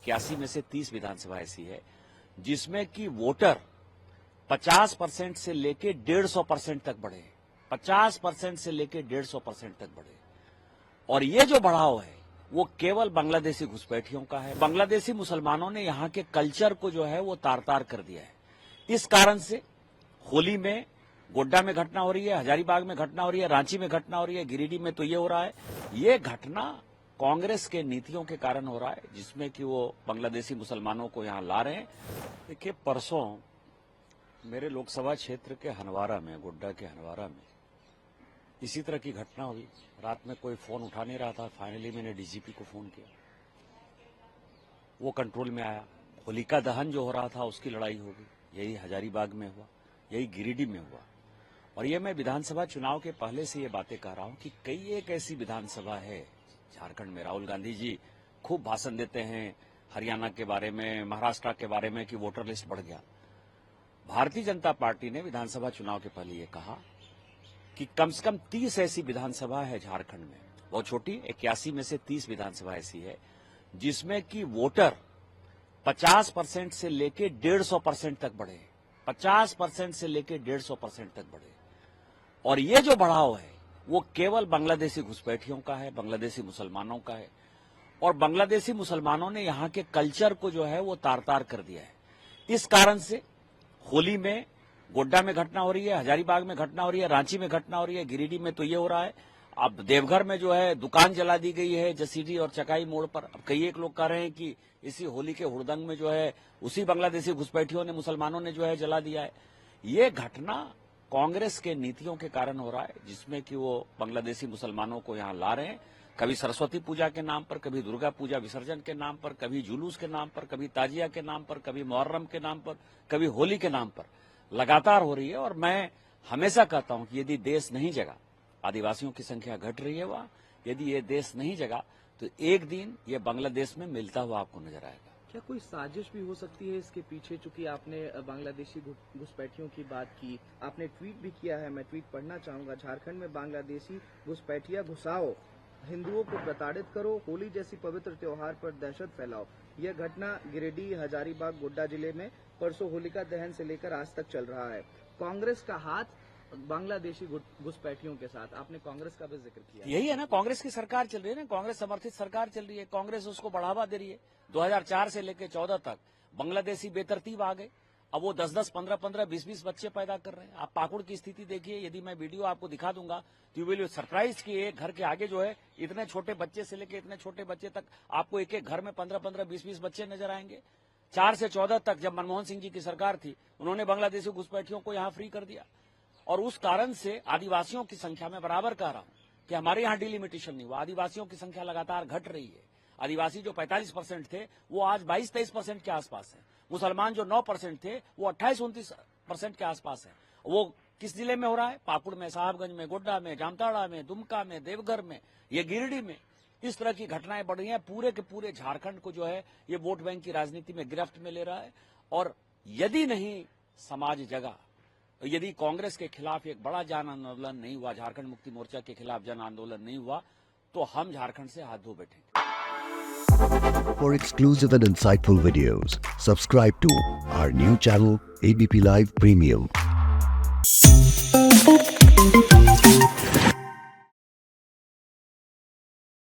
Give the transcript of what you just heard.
81 में से 30 विधानसभा ऐसी है जिसमें कि वोटर 50% से लेके 150% तक बढ़े, 50% से लेके 150% तक बढ़े। और ये जो बढ़ाव है वो केवल बांग्लादेशी घुसपैठियों का है। बांग्लादेशी मुसलमानों ने यहाँ के कल्चर को जो है वो तार तार कर दिया है। इस कारण से होली में गोड्डा में घटना हो रही है, हजारीबाग में घटना हो रही है, रांची में घटना हो रही है, गिरिडीह में तो ये हो रहा है। ये घटना कांग्रेस के नीतियों के कारण हो रहा है, जिसमें कि वो बांग्लादेशी मुसलमानों को यहाँ ला रहे हैं। देखिए, परसों मेरे लोकसभा क्षेत्र के हनवारा में, गोड्डा के हनवारा में इसी तरह की घटना हुई। रात में कोई फोन उठा नहीं रहा था, फाइनली मैंने डीजीपी को फोन किया, वो कंट्रोल में आया। होलिका दहन जो हो रहा था उसकी लड़ाई हो गई। यही हजारीबाग में हुआ, यही गिरिडीह में हुआ। और ये मैं विधानसभा चुनाव के पहले से ये बातें कर रहा हूं कि कई एक ऐसी विधानसभा है झारखंड में। राहुल गांधी जी खूब भाषण देते हैं हरियाणा के बारे में, महाराष्ट्र के बारे में कि वोटर लिस्ट बढ़ गया। भारतीय जनता पार्टी ने विधानसभा चुनाव के पहले ये कहा कि कम से कम 30 ऐसी विधानसभा है झारखंड में, बहुत छोटी, 81 में से 30 विधानसभा ऐसी है जिसमें कि वोटर 50% से लेके 150% तक बढ़े, 50% से लेके 150% तक बढ़े। और ये जो बढ़ाव है वो केवल बांग्लादेशी घुसपैठियों का है, बांग्लादेशी मुसलमानों का है। और बांग्लादेशी मुसलमानों ने यहाँ के कल्चर को जो है वो तार तार कर दिया है। इस कारण से होली में गोड्डा में घटना हो रही है, हजारीबाग में घटना हो रही है, रांची में घटना हो रही है, गिरिडीह में तो ये हो रहा है। अब देवघर में जो है दुकान जला दी गई है जसीडीह और चकाई मोड़ पर। अब कई एक लोग कह रहे हैं कि इसी होली के हुड़दंग में जो है उसी बांग्लादेशी घुसपैठियों ने, मुसलमानों ने जो है जला दिया है। ये घटना कांग्रेस के नीतियों के कारण हो रहा है, जिसमें कि वो बांग्लादेशी मुसलमानों को यहाँ ला रहे हैं। कभी सरस्वती पूजा के नाम पर, कभी दुर्गा पूजा विसर्जन के नाम पर, कभी जुलूस के नाम पर, कभी ताजिया के नाम पर, कभी मुहर्रम के नाम पर, कभी होली के नाम पर लगातार हो रही है। और मैं हमेशा कहता हूं कि यदि देश नहीं जगा, आदिवासियों की संख्या घट रही है वहां, यदि ये देश नहीं जगा तो एक दिन ये बांग्लादेश में मिलता हुआ आपको नजर आएगा। क्या कोई साजिश भी हो सकती है इसके पीछे? चूंकि आपने बांग्लादेशी घुसपैठियों की बात की, आपने ट्वीट भी किया है, मैं ट्वीट पढ़ना चाहूंगा। झारखंड में बांग्लादेशी घुसपैठिया घुसाओ, हिंदुओं को प्रताड़ित करो, होली जैसी पवित्र त्योहार पर दहशत फैलाओ। यह घटना गिरिडीह, हजारीबाग, गोड्डा जिले में परसों होलिका दहन से लेकर आज तक चल रहा है। कांग्रेस का हाथ बांग्लादेशी घुसपैठियों के साथ, आपने कांग्रेस का भी जिक्र किया। यही है ना, कांग्रेस की सरकार चल रही है ना, कांग्रेस समर्थित सरकार चल रही है, कांग्रेस उसको बढ़ावा दे रही है। 2004 से लेकर 14 तक बांग्लादेशी बेतरतीब आ गए। अब वो 10-10, 15-15, 20-20 बच्चे पैदा कर रहे हैं। आप पाकुड़ की स्थिति देखिए, यदि मैं वीडियो आपको दिखा दूंगा तो यू विल बी सरप्राइज कि एक घर के आगे जो है इतने छोटे बच्चे से लेकर इतने छोटे बच्चे तक आपको एक एक घर में 15-15, 20-20 बच्चे नजर आएंगे। 4 से 14 तक जब मनमोहन सिंह जी की सरकार थी, उन्होंने बांग्लादेशी घुसपैठियों को यहाँ फ्री कर दिया। और उस कारण से आदिवासियों की संख्या में बराबर कह रहा हूं कि हमारे यहाँ डिलिमिटेशन नहीं हुआ, आदिवासियों की संख्या लगातार घट रही है। आदिवासी जो 45% थे वो आज 22-23% के आसपास है। मुसलमान जो 9% थे वो 28-29% के आसपास है। वो किस जिले में हो रहा है? पाकुड़ में, साहबगंज में, गोड्डा में, जामताड़ा में, दुमका में, देवघर में, ये गिरिडीह में। इस तरह की घटनाएं बढ़ रही हैं। पूरे के पूरे झारखंड को जो है ये वोट बैंक की राजनीति में गिरफ्त में ले रहा है। और यदि नहीं समाज जगा, यदि कांग्रेस के खिलाफ एक बड़ा जन आंदोलन नहीं हुआ, झारखंड मुक्ति मोर्चा के खिलाफ जन आंदोलन नहीं हुआ, तो हम झारखंड से हाथ धो बैठेंगे। For exclusive and insightful videos, subscribe to our new channel ABP Live Premium.